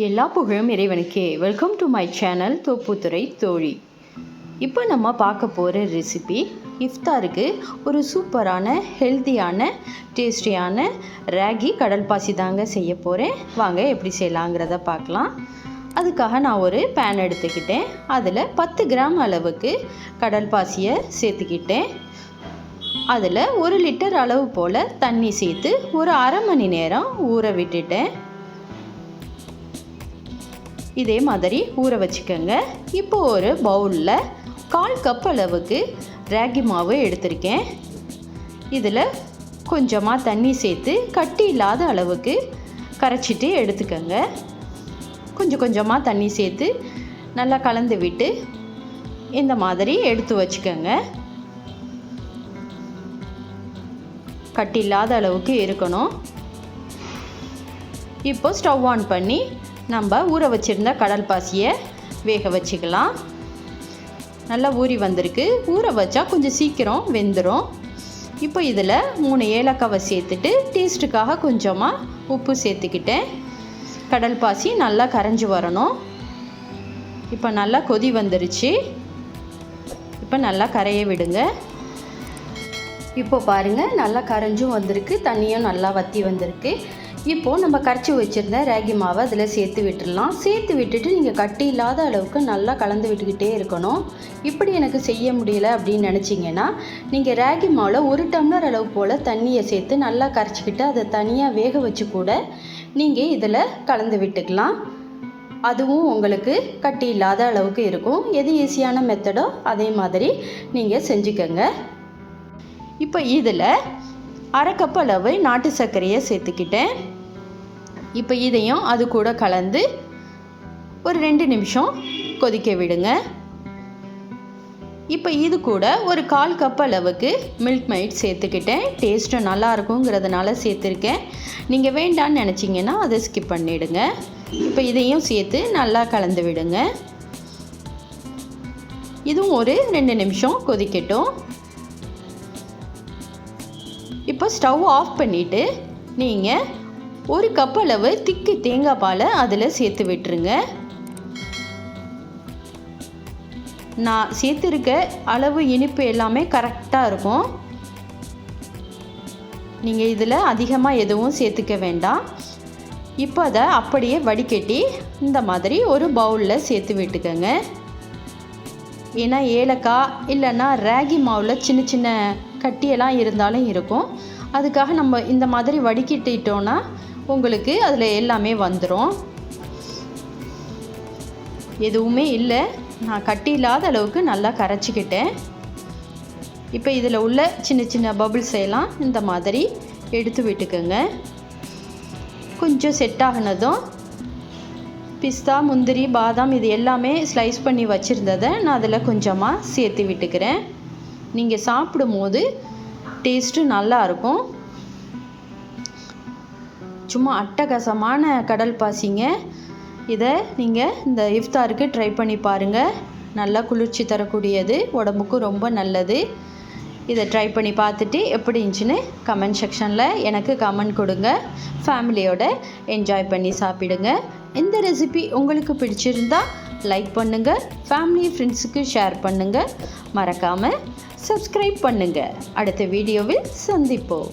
எல்லா புகழும் இறைவனுக்கே. Welcome to my channel Thopputhurai தோழி. இப்போ நம்ம பார்க்க போகிற ரெசிபி இஃப்தாருக்கு ஒரு சூப்பரான ஹெல்த்தியான டேஸ்டியான ராகி கடல் பாசி தாங்க செய்ய போகிறேன். வாங்க எப்படி செய்யலாங்கிறத பார்க்கலாம். அதுக்காக நான் ஒரு பேன் எடுத்துக்கிட்டேன். அதில் 10 கிராம் அளவுக்கு கடல் பாசியை சேர்த்துக்கிட்டேன். அதில் 1 லிட்டர் அளவு போல் தண்ணி சேர்த்து ஒரு அரை மணி நேரம் ஊற விட்டுட்டேன். இதே மாதிரி ஊற வச்சுக்கோங்க. இப்போ ஒரு பவுலில் 1/4 கப் அளவுக்கு ராகி மாவு எடுத்திருக்கேன். இதில் கொஞ்சமாக தண்ணி சேர்த்து கட்டி இல்லாத அளவுக்கு கரைச்சிட்டு எடுத்துக்கோங்க. கொஞ்சம் கொஞ்சமாக தண்ணி சேர்த்து நல்லா கலந்து விட்டு இந்த மாதிரி எடுத்து வச்சுக்கோங்க. கட்டி இல்லாத அளவுக்கு இருக்கணும். இப்போ ஸ்டவ் ஆன் பண்ணி நம்ம ஊற வச்சுருந்த கடல் பாசியை வேக வச்சுக்கலாம். நல்லா ஊறி வந்திருக்கு. ஊற வச்சா கொஞ்சம் சீக்கிரம் வெந்துடும். இப்போ இதில் 3 ஏலக்காவை சேர்த்துட்டு டேஸ்ட்டுக்காக கொஞ்சமாக உப்பு சேர்த்துக்கிட்டேன். கடல் பாசி நல்லா கரைஞ்சி வரணும். இப்போ நல்லா கொதி வந்துருச்சு. இப்போ நல்லா கரைய விடுங்க. இப்போ பாருங்கள், நல்லா கரைஞ்சும் வந்திருக்கு, தண்ணியும் நல்லா வற்றி வந்திருக்கு. இப்போது நம்ம கரைச்சி வச்சுருந்த ராகி மாவை அதில் சேர்த்து விட்டுடலாம். சேர்த்து விட்டுட்டு நீங்கள் கட்டி இல்லாத அளவுக்கு நல்லா கலந்து விட்டுக்கிட்டே இருக்கணும். இப்படி எனக்கு செய்ய முடியல அப்படின்னு நினச்சிங்கன்னா நீங்கள் ராகி மாவில் 1 டம்ளர் அளவு போல் தண்ணியை சேர்த்து நல்லா கரைச்சிக்கிட்டு அதை தனியாக வேக வச்சு கூட நீங்கள் இதில் கலந்து விட்டுக்கலாம். அதுவும் உங்களுக்கு கட்டி இல்லாத அளவுக்கு இருக்கும். எது ஈஸியான மெத்தடோ அதே மாதிரி நீங்கள் செஞ்சுக்கோங்க. இப்போ இதில் 1/2 கப் அளவு நாட்டு சர்க்கரையை சேர்த்துக்கிட்டேன். இப்போ இதையும் அது கூட கலந்து ஒரு 2 நிமிஷம் கொதிக்க விடுங்க. இப்போ இது கூட ஒரு 1/4 கப் அளவுக்கு மில்க் மெய்ட் சேர்த்துக்கிட்டேன். டேஸ்ட்டு நல்லா இருக்குங்கிறதுனால சேர்த்துருக்கேன். நீங்கள் வேண்டான்னு நினச்சிங்கன்னா அதை ஸ்கிப் பண்ணிவிடுங்க. இப்போ இதையும் சேர்த்து நல்லா கலந்து விடுங்க. இதுவும் ஒரு 2 நிமிஷம் கொதிக்கட்டும். இப்போ ஸ்டவ் ஆஃப் பண்ணிவிட்டு நீங்கள் 1 கப் அளவு திக்கு தேங்காய் பாலை அதில் சேர்த்து விட்டுருங்க. நான் சேர்த்துருக்க அளவு இனிப்பு எல்லாமே கரெக்டாக இருக்கும். நீங்கள் இதில் அதிகமாக எதுவும் சேர்த்துக்க வேண்டாம். இப்போ அதை அப்படியே வடிகட்டி இந்த மாதிரி ஒரு பவுலில் சேர்த்து விட்டுக்கோங்க. ஏன்னா ஏலக்காய் இல்லைன்னா ராகி மாவில் சின்ன சின்ன கட்டியெல்லாம் இருந்தாலும் இருக்கும். அதுக்காக நம்ம இந்த மாதிரி வடிகட்டிட்டோன்னா உங்களுக்கு அதில் எல்லாமே வந்துடும். எதுவுமே இல்லை, நான் கட்டி இல்லாத அளவுக்கு நல்லா கரைச்சிக்கிட்டேன். இப்போ இதில் உள்ள சின்ன சின்ன பபிள்ஸ் எல்லாம் இந்த மாதிரி எடுத்து விட்டுக்கோங்க. கொஞ்சம் செட் ஆகினதும் பிஸ்தா, முந்திரி, பாதாம் இது எல்லாமே ஸ்லைஸ் பண்ணி வச்சுருந்ததை நான் அதில் கொஞ்சமாக சேர்த்து விட்டுக்கிறேன். நீங்கள் சாப்பிடும்போது டேஸ்ட்டு நல்லாயிருக்கும். சும்மா அட்டகாசமான கடல் பாசிங்க. இதை நீங்கள் இந்த இஃப்தாருக்கு ட்ரை பண்ணி பாருங்கள். நல்லா குளிர்ச்சி தரக்கூடியது, உடம்புக்கு ரொம்ப நல்லது. இதை ட்ரை பண்ணி பார்த்துட்டு எப்படி இருந்துச்சுன்னு கமெண்ட் செக்ஷனில் எனக்கு கமெண்ட் கொடுங்க. ஃபேமிலியோட என்ஜாய் பண்ணி சாப்பிடுங்க. இந்த ரெசிபி உங்களுக்கு பிடிச்சிருந்தா லைக் பண்ணுங்கள், ஃபேமிலி ஃப்ரெண்ட்ஸுக்கு ஷேர் பண்ணுங்கள், மறக்காமல் சப்ஸ்கிரைப் பண்ணுங்கள். அடுத்த வீடியோவில் சந்திப்போம்.